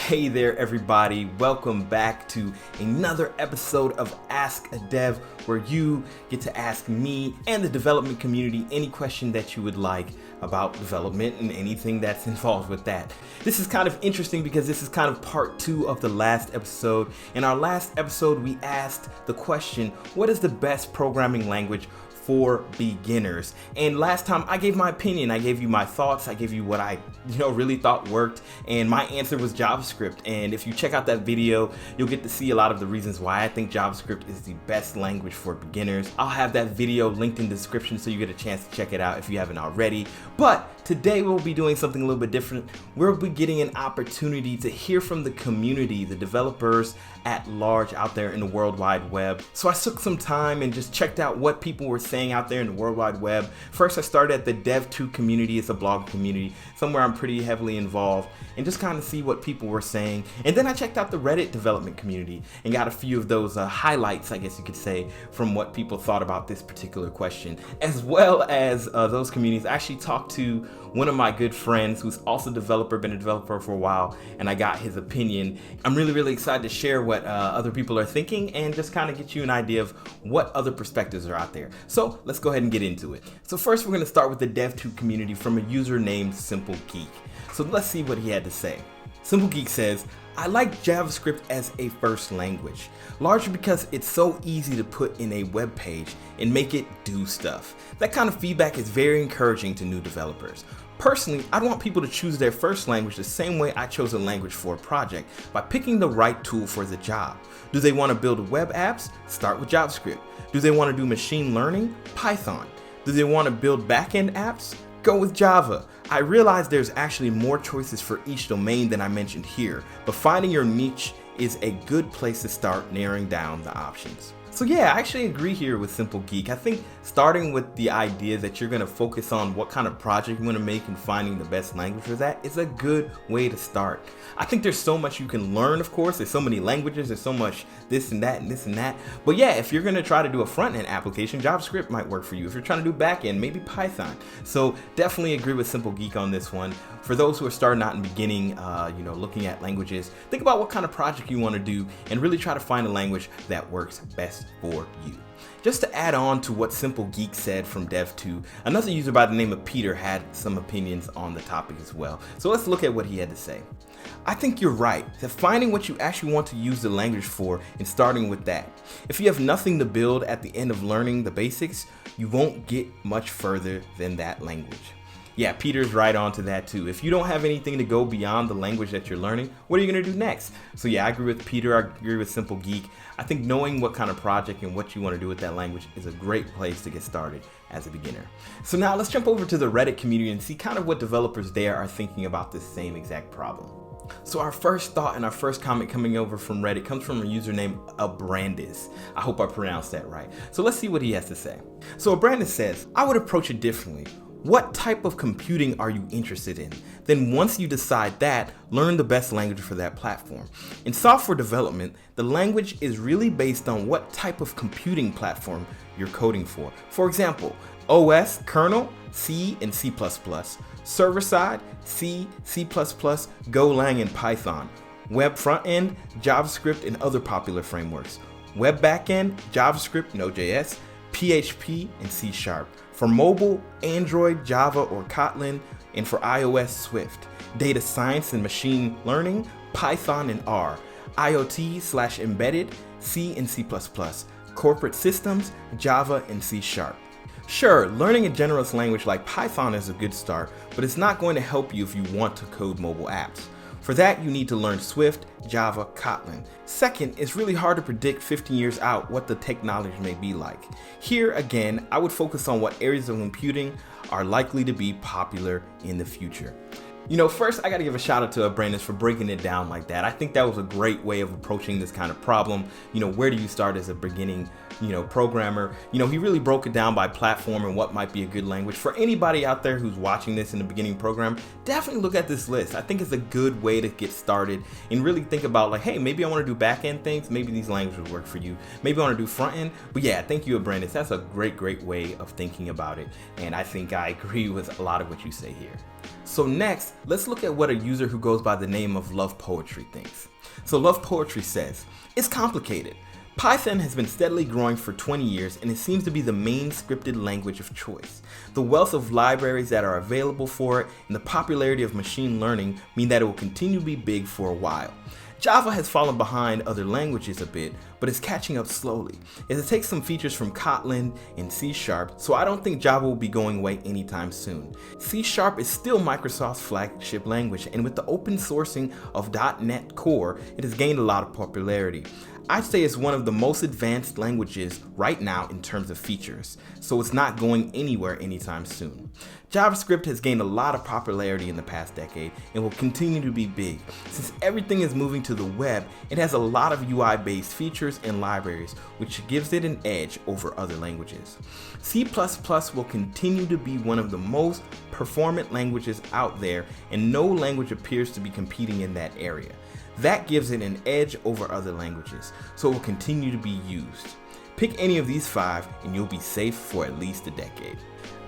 Hey there everybody, welcome back to another episode of Ask a Dev, where you get to ask me and the development community any question that you would like about development and anything that's involved with that. This is kind of interesting because this is kind of part 2 of the last episode. In our last episode, we asked the question, what is the best programming language for beginners? And last time I gave my opinion, I gave you my thoughts, I gave you what I really thought worked, and my answer was JavaScript. And if you check out that video, you'll get to see a lot of the reasons why I think JavaScript is the best language for beginners. I'll have that video linked in the description so you get a chance to check it out if you haven't already. But today we'll be doing something a little bit different. We'll be getting an opportunity to hear from the community, the developers at large out there in the World Wide Web. So I took some time and just checked out what people were saying out there in the World Wide Web. First, I started at the Dev2 community. It's a blog community, somewhere I'm pretty heavily involved, and just kind of see what people were saying. And then I checked out the Reddit development community and got a few of those highlights, I guess you could say, from what people thought about this particular question. As well as those communities, I actually talked to one of my good friends who's also a developer, been a developer for a while, and I got his opinion. I'm really excited to share what other people are thinking and just kind of get you an idea of what other perspectives are out there. So let's go ahead and get into it. So first, we're going to start with the Dev2 community from a user named Simple Geek. So let's see what he had to say. Simple Geek says, I like JavaScript as a first language, largely because it's so easy to put in a web page and make it do stuff. That kind of feedback is very encouraging to new developers. Personally, I'd want people to choose their first language the same way I chose a language for a project, by picking the right tool for the job. Do they want to build web apps? Start with JavaScript. Do they want to do machine learning? Python. Do they want to build backend apps? Go with Java. I realize there's actually more choices for each domain than I mentioned here, but finding your niche is a good place to start narrowing down the options. So yeah, I actually agree here with Simple Geek. I think starting with the idea that you're going to focus on what kind of project you want to make and finding the best language for that is a good way to start. I think there's so much you can learn, of course. There's so many languages, there's so much this and that and this and that. But yeah, if you're going to try to do a front-end application, JavaScript might work for you. If you're trying to do back-end, maybe Python. So definitely agree with Simple Geek on this one. For those who are starting out in the beginning, looking at languages, think about what kind of project you want to do and really try to find a language that works best for you. Just to add on to what Simple Geek said from Dev2, another user by the name of Peter had some opinions on the topic as well. So let's look at what he had to say. I think you're right that finding what you actually want to use the language for and starting with that. If you have nothing to build at the end of learning the basics, you won't get much further than that language. Yeah, Peter's right on to that too. If you don't have anything to go beyond the language that you're learning, what are you going to do next? So yeah, I agree with Peter. I agree with Simple Geek. I think knowing what kind of project and what you want to do with that language is a great place to get started as a beginner. So now let's jump over to the Reddit community and see kind of what developers there are thinking about this same exact problem. So our first thought and our first comment coming over from Reddit comes from a user named Abrandis. I hope I pronounced that right. So let's see what he has to say. So Abrandis says, I would approach it differently. What type of computing are you interested in? Then once you decide that, learn the best language for that platform. In software development, the language is really based on what type of computing platform you're coding for. For example, OS, kernel, C and C++, server side, C, C++, Golang and Python, web frontend, JavaScript and other popular frameworks, web backend, JavaScript, Node.js, PHP and C#. For mobile, Android, Java or Kotlin, and for iOS, Swift. Data science and machine learning, Python and R. IoT/embedded, C and C++. Corporate systems, Java and C#. Sure, learning a generalist language like Python is a good start, but it's not going to help you if you want to code mobile apps. For that, you need to learn Swift, Java, Kotlin. Second, it's really hard to predict 15 years out what the technology may be like. Here, again, I would focus on what areas of computing are likely to be popular in the future. First, I got to give a shout out to Brandon for breaking it down like that. I think that was a great way of approaching this kind of problem. Where do you start as a beginning programmer. He really broke it down by platform and what might be a good language. For anybody out there who's watching this in the beginning program, definitely look at this list. I think it's a good way to get started and really think about like, hey, maybe I want to do back end things. Maybe these languages work for you. Maybe I want to do front end. But yeah, thank you, Brandon. That's a great way of thinking about it. And I think I agree with a lot of what you say here. So next, let's look at what a user who goes by the name of LovePoetry thinks. So LovePoetry says, it's complicated. Python has been steadily growing for 20 years and it seems to be the main scripted language of choice. The wealth of libraries that are available for it and the popularity of machine learning mean that it will continue to be big for a while. Java has fallen behind other languages a bit, but it's catching up slowly, as it takes some features from Kotlin and C#, so I don't think Java will be going away anytime soon. C# is still Microsoft's flagship language, and with the open sourcing of .NET Core, it has gained a lot of popularity. I'd say it's one of the most advanced languages right now in terms of features, so it's not going anywhere anytime soon. JavaScript has gained a lot of popularity in the past decade and will continue to be big. Since everything is moving to the web, it has a lot of UI-based features and libraries, which gives it an edge over other languages. C++ will continue to be one of the most performant languages out there, and no language appears to be competing in that area. That gives it an edge over other languages, so it will continue to be used. Pick any of these 5 and you'll be safe for at least a decade.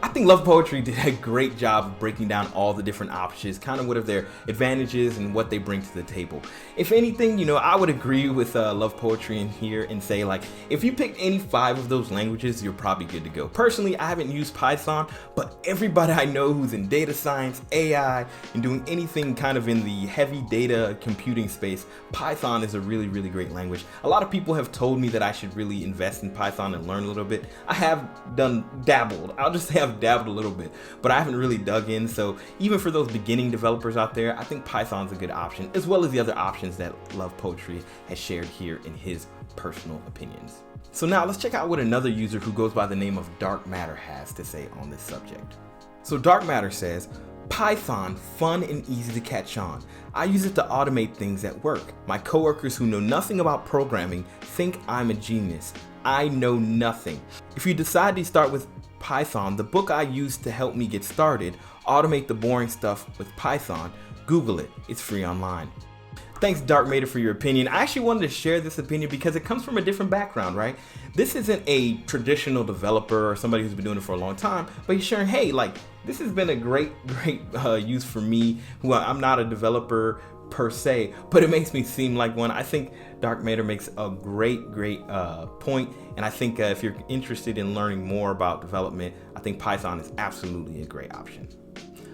I think LovePoetry did a great job of breaking down all the different options, kind of what are their advantages and what they bring to the table. If anything, I would agree with LovePoetry in here and say like, if you picked any 5 of those languages, you're probably good to go. Personally, I haven't used Python, but everybody I know who's in data science, AI, and doing anything kind of in the heavy data computing space, Python is a really great language. A lot of people have told me that I should really invest in Python and learn a little bit. I have dabbled. I'll just say I've dabbled a little bit, but I haven't really dug in. So even for those beginning developers out there, I think Python's a good option, as well as the other options that LovePoetry has shared here in his personal opinions. So now let's check out what another user who goes by the name of Dark Matter has to say on this subject. So Dark Matter says, Python, fun and easy to catch on. I use it to automate things at work. My coworkers who know nothing about programming think I'm a genius. I know nothing. If you decide to start with Python, the book I used to help me get started, Automate the Boring Stuff with Python, Google it. It's free online. Thanks, Dark Matter, for your opinion. I actually wanted to share this opinion because it comes from a different background, right? This isn't a traditional developer or somebody who's been doing it for a long time, but he's sharing, hey, like, this has been a great use for me, who I'm not a developer per se, but it makes me seem like one. I think Dark Matter makes a great point, and I think if you're interested in learning more about development, I think Python is absolutely a great option.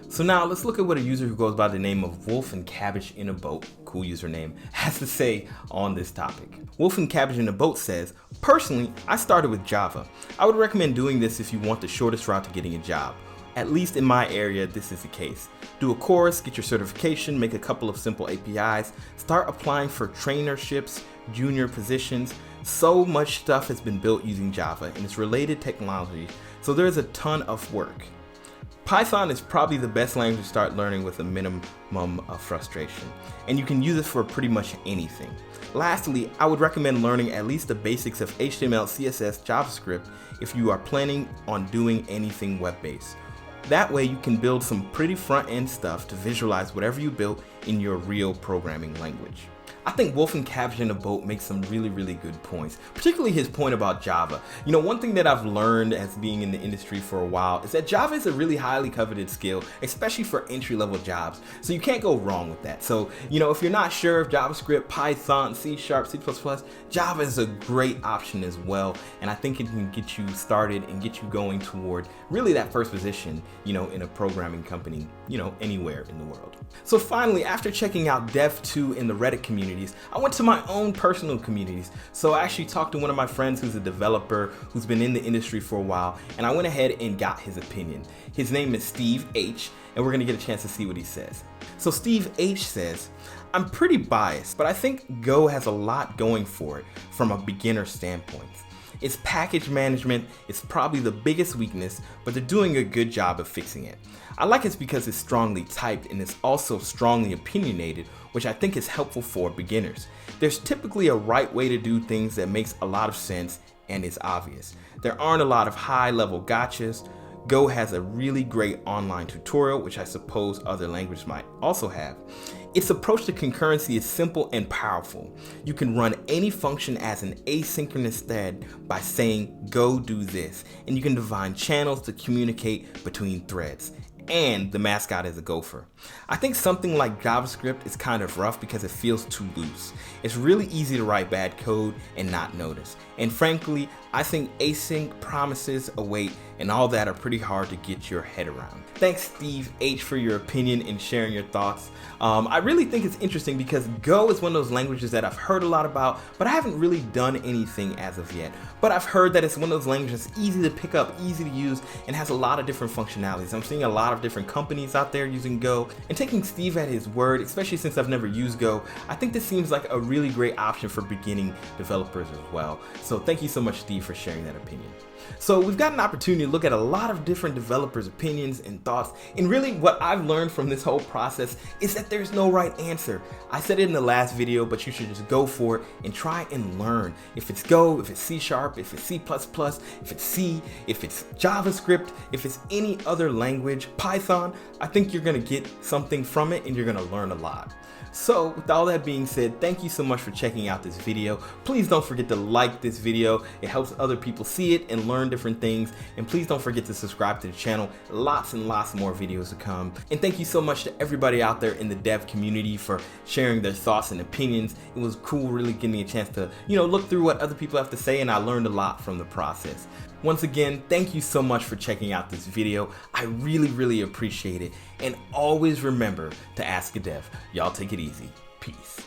So now let's look at what a user who goes by the name of Wolf and Cabbage in a Boat, cool username, has to say on this topic. Wolf and Cabbage in a Boat says, personally, I started with Java. I would recommend doing this if you want the shortest route to getting a job. At least in my area, this is the case. Do a course, get your certification, make a couple of simple APIs, start applying for trainerships, junior positions. So much stuff has been built using Java and its related technology, so there is a ton of work. Python is probably the best language to start learning with a minimum of frustration, and you can use it for pretty much anything. Lastly, I would recommend learning at least the basics of HTML, CSS, JavaScript if you are planning on doing anything web-based. That way you can build some pretty front-end stuff to visualize whatever you built in your real programming language. I think Wolf and Cabbage in a Boat makes some really good points, particularly his point about Java. One thing that I've learned as being in the industry for a while is that Java is a really highly coveted skill, especially for entry-level jobs. So you can't go wrong with that. So, if you're not sure of JavaScript, Python, C#, C++, Java is a great option as well. And I think it can get you started and get you going toward really that first position, in a programming company, anywhere in the world. So finally, after checking out Dev2 in the Reddit community, I went to my own personal communities. So I actually talked to one of my friends who's a developer who's been in the industry for a while, and I went ahead and got his opinion. His name is Steve H, and we're gonna get a chance to see what he says. So Steve H says, I'm pretty biased, but I think Go has a lot going for it from a beginner standpoint. Its package management is probably the biggest weakness, but they're doing a good job of fixing it. I like it because it's strongly typed and it's also strongly opinionated, which I think is helpful for beginners. There's typically a right way to do things that makes a lot of sense, and it's obvious. There aren't a lot of high-level gotchas. Go has a really great online tutorial, which I suppose other languages might also have. Its approach to concurrency is simple and powerful. You can run any function as an asynchronous thread by saying, go do this, and you can define channels to communicate between threads. And the mascot is a gopher. I think something like JavaScript is kind of rough because it feels too loose. It's really easy to write bad code and not notice. And frankly, I think async, promises, await, and all that are pretty hard to get your head around. Thanks Steve H for your opinion and sharing your thoughts. I really think it's interesting because Go is one of those languages that I've heard a lot about, but I haven't really done anything as of yet. But I've heard that it's one of those languages that's easy to pick up, easy to use, and has a lot of different functionalities. I'm seeing a lot of different companies out there using Go, and taking Steve at his word, especially since I've never used Go, I think this seems like a really great option for beginning developers as well. So thank you so much, Steve, for sharing that opinion. So we've got an opportunity to look at a lot of different developers' opinions and thoughts, and really what I've learned from this whole process is that there's no right answer. I said it in the last video, but you should just go for it and try and learn. If it's Go, if it's C#, if it's C++, if it's C, if it's JavaScript, if it's any other language, Python, I think you're gonna get something from it and you're gonna learn a lot. So with all that being said, thank you so much for checking out this video. Please don't forget to like this video. It helps other people see it and learn different things. And please don't forget to subscribe to the channel. Lots and lots more videos to come. And thank you so much to everybody out there in the dev community for sharing their thoughts and opinions. It was cool really getting a chance to, look through what other people have to say, and I learned a lot from the process. Once again, thank you so much for checking out this video. I really appreciate it. And always remember to ask a dev. Y'all take it easy. Peace.